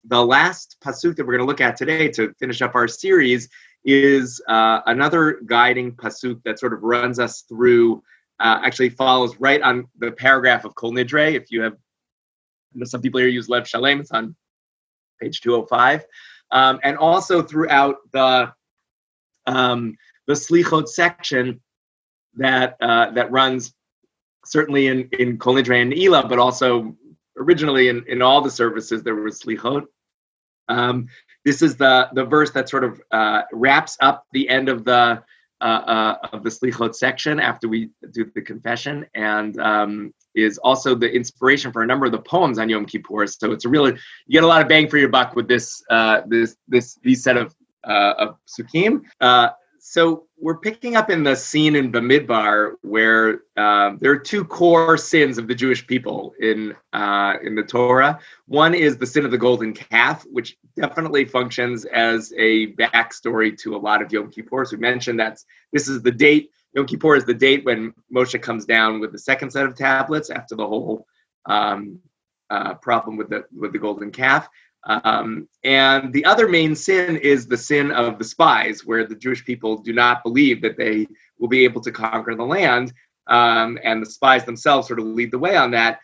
the last pasuk that we're going to look at today to finish up our series is another guiding pasuk that sort of runs us through, actually follows right on the paragraph of Kol Nidre. If you have, some people here use Lev Shalem, it's on page 205. And also throughout the Slichot section that runs certainly in Kol Nidre and Ela, but also originally in all the services there was Slichot. This is the verse that sort of wraps up the end of the Slichot section after we do the confession, and is also the inspiration for a number of the poems on Yom Kippur. So it's you get a lot of bang for your buck with these set of psukim. So we're picking up in the scene in Bamidbar where there are two core sins of the Jewish people in the Torah. One is the sin of the golden calf, which definitely functions as a backstory to a lot of Yom Kippur. So we mentioned that this is the date. Yom Kippur is the date when Moshe comes down with the second set of tablets after the whole problem with the golden calf. And the other main sin is the sin of the spies, where the Jewish people do not believe that they will be able to conquer the land, and the spies themselves sort of lead the way on that,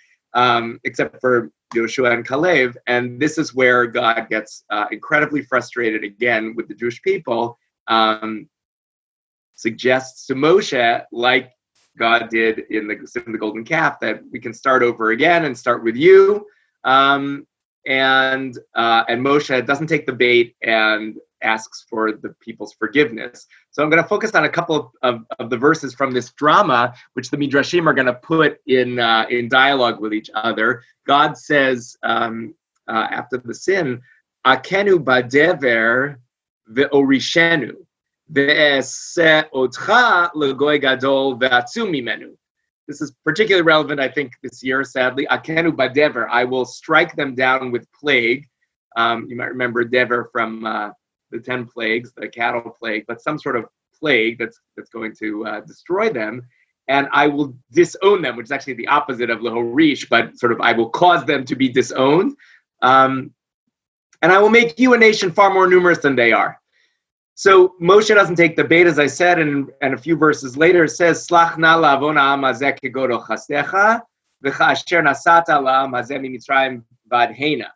except for Yoshua and Kalev. And this is where God gets incredibly frustrated again with the Jewish people, suggests to Moshe, like God did in the sin of the golden calf, that we can start over again and start with you. And Moshe doesn't take the bait and asks for the people's forgiveness. So I'm going to focus on a couple of the verses from this drama, which the Midrashim are going to put in dialogue with each other. God says after the sin, "Akenu badever ve'orishenu ve'eseh otcha legoy gadol ve'atzum mimenu." This is particularly relevant, I think, this year, sadly. Akenu badever, I will strike them down with plague. You might remember Dever from the 10 plagues, the cattle plague, but some sort of plague that's going to destroy them. And I will disown them, which is actually the opposite of lehorish, but sort of I will cause them to be disowned. And I will make you a nation far more numerous than they are. So Moshe doesn't take the bait, as I said, and a few verses later it says, "Slach na la'avon ha'am hazeh kegodol chastecha, v'cha'asher nasata la'am hazeh mimitzrayim vadheina."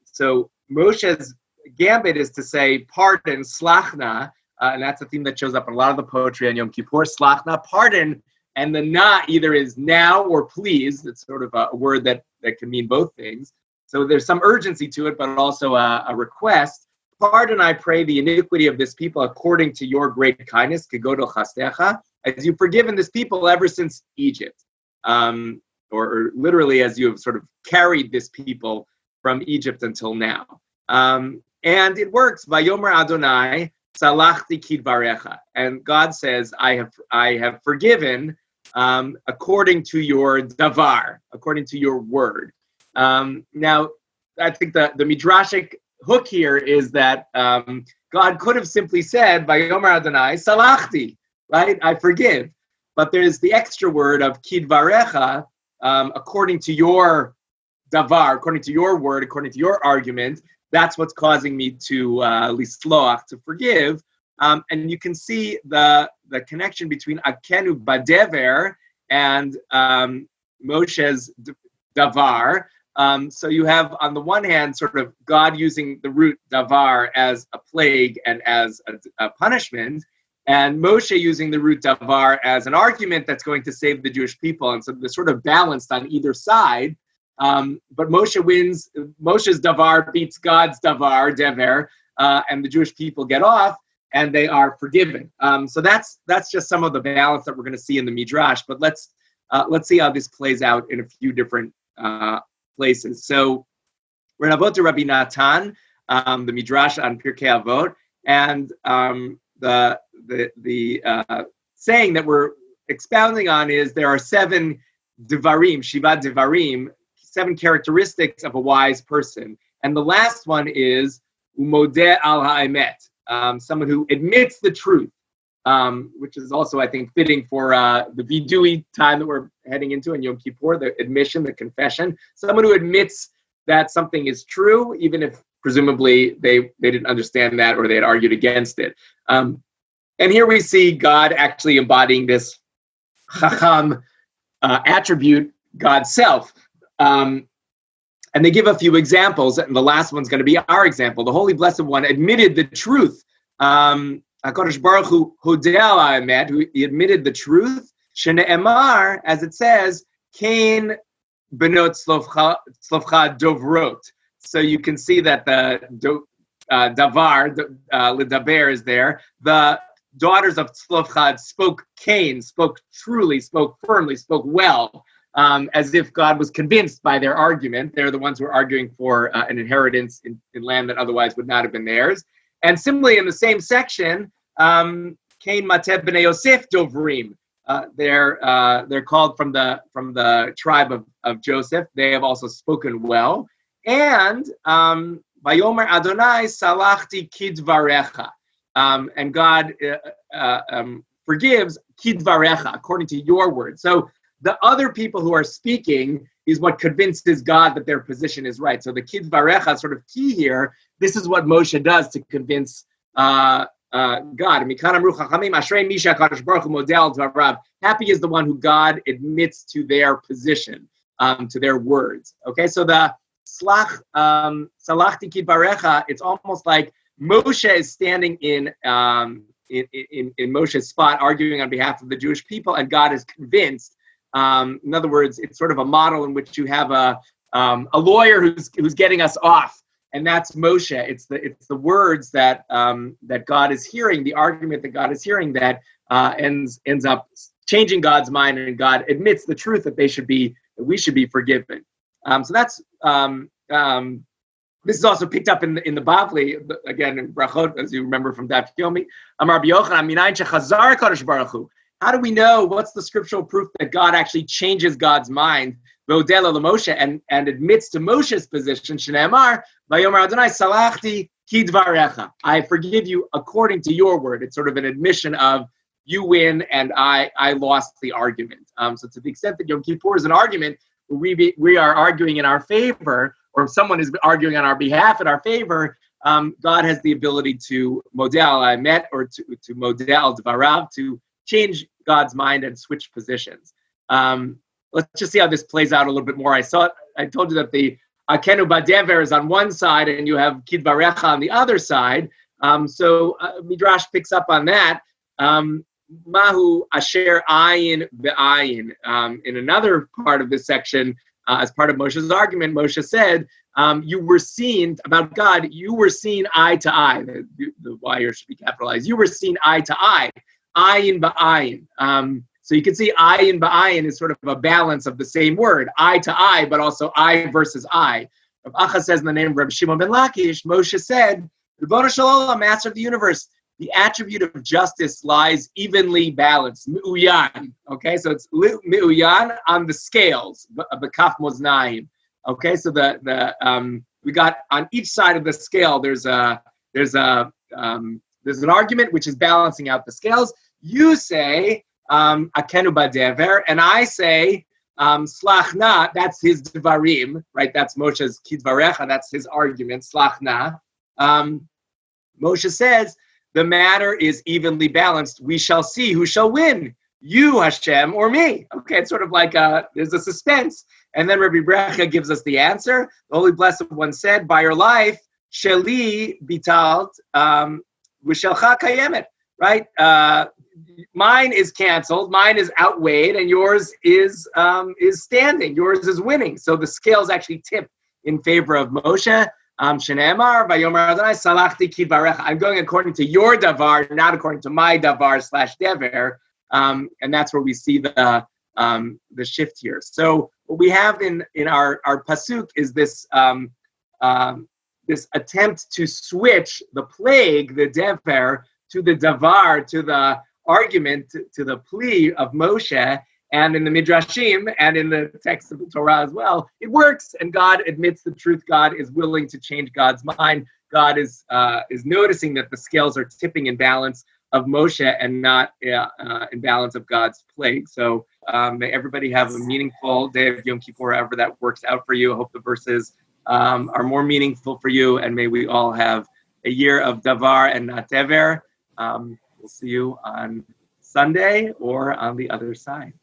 So Moshe's gambit is to say, pardon, slachna, and that's a theme that shows up in a lot of the poetry on Yom Kippur, slachna, pardon, and the na either is now or please. It's sort of a word that can mean both things. So there's some urgency to it, but also a request. Pardon, I pray, the iniquity of this people according to your great kindness, kegodol chastecha, as you've forgiven this people ever since Egypt, or literally as you have sort of carried this people from Egypt until now. And it works. Vayomer Adonai salachti kidvarecha, and God says, I have forgiven according to your davar, according to your word. Now, I think the midrashic hook here is that God could have simply said, Vayomer Adonai salachti, right? I forgive. But there's the extra word of kidvarecha, according to your davar, according to your word, according to your argument. That's what's causing me to lisloach, to forgive. And you can see the connection between akenu badever and Moshe's davar. So you have, on the one hand, sort of God using the root davar as a plague and as a punishment, and Moshe using the root davar as an argument that's going to save the Jewish people. And so they're sort of balanced on either side. But Moshe wins. Moshe's davar beats God's davar, dever, and the Jewish people get off, and they are forgiven. So that's just some of the balance that we're going to see in the Midrash. But let's see how this plays out in a few different places. So we're in Avot Rabbi Natan, the Midrash on Pirkei Avot, and the saying that we're expounding on is there are 7 divarim, shiva divarim, 7 characteristics of a wise person. And the last one is umodeh al ha'emet, someone who admits the truth, which is also, I think, fitting for the vidui time that we're heading into in Yom Kippur, the admission, the confession. Someone who admits that something is true, even if presumably they didn't understand that or they had argued against it. And here we see God actually embodying this chacham attribute, God's self. And they give a few examples, and the last one's going to be our example. The Holy Blessed One admitted the truth. HaKadosh Baruch Hu hodeh al ha'emet, who he admitted the truth. Shene'emar, as it says, Kain benot tzlofcha dovrot. So you can see that the davar, ledaber is there. The daughters of Tzlofchad spoke Cain, spoke truly, spoke firmly, spoke well. As if God was convinced by their argument. They're the ones who are arguing for an inheritance in land that otherwise would not have been theirs. And similarly, in the same section, Cain Mateh B'nai Yosef Dovrim. They're called from the tribe of Joseph. They have also spoken well. And Vayomer Adonai Salachti Kidvarecha. And God forgives Kidvarecha, according to your word. So the other people who are speaking is what convinces God that their position is right. So the Kidvarecha sort of key here. This is what Moshe does to convince God. Happy is the one who God admits to their position, to their words. Okay, so the Salachti Kidvarecha, it's almost like Moshe is standing in Moshe's spot, arguing on behalf of the Jewish people, and God is convinced. In other words, it's sort of a model in which you have a lawyer who's getting us off, and that's Moshe. It's the words that God is hearing, the argument that God is hearing that ends up changing God's mind, and God admits the truth that we should be forgiven. So that's this is also picked up in the Bavli, again in Brachot, as you remember from Daf Yomi. Amar Rabbi Yochanan minayin shechazar HaKadosh Baruch Hu. How do we know what's the scriptural proof that God actually changes God's mind? V'odeh Moshe and admits to Moshe's position. Shneimar Vayomer Adonai Salachti Kidvarecha. I forgive you according to your word. It's sort of an admission of you win and I lost the argument. So to the extent that Yom Kippur is an argument, we are arguing in our favor, or if someone is arguing on our behalf in our favor, God has the ability to modeh al ha'emet, or to modeh al dvarav, to change God's mind and switch positions. Let's just see how this plays out a little bit more. I told you that the Akenu Badever is on one side and you have Kidvarecha on the other side. So Midrash picks up on that. Mahu Asher Ayin Be'ayin. In another part of this section, as part of Moshe's argument, Moshe said, you were seen, about God, you were seen eye to eye. The wire should be capitalized. You were seen eye to eye. Ayin ba'ayin. So you can see ayin ba'ayin is sort of a balance of the same word, eye to eye, but also eye versus eye. Rav Acha says in the name of Rabbi Shimon ben Lakish, Moshe said, Ribono shel olam, Master of the universe, the attribute of justice lies evenly balanced, mi'uyan. Okay, so it's mi'uyan on the scales, b'kaf moznaim. Okay, so we got on each side of the scale. There's an argument which is balancing out the scales. You say akenu badever, and I say slachna. That's his dvarim, right? That's Moshe's kidvarecha. That's his argument. Slachna. Moshe says the matter is evenly balanced. We shall see who shall win, you Hashem or me. Okay, it's sort of like there's a suspense, and then Rabbi Brecha gives us the answer. The Holy Blessed One said, "By your life, sheli bitalt." V'shelcha kayemet, right? Mine is canceled, mine is outweighed, and yours is standing. Yours is winning. So the scales actually tip in favor of Moshe. Shene'emar vayomer Adonai salachti kidvarecha. I'm going according to your davar, not according to my davar / dever. And that's where we see the shift here. So what we have in our pasuk is this. This attempt to switch the plague, the dever, to the davar, to the argument, to the plea of Moshe, and in the Midrashim and in the text of the Torah as well, it works, and God admits the truth. God is willing to change God's mind. God is noticing that the scales are tipping in balance of Moshe and not in balance of God's plague. So may everybody have a meaningful day of Yom Kippur, however that works out for you. I hope the verses are more meaningful for you, and may we all have a year of davar and not dever. We'll see you on Sunday or on the other side.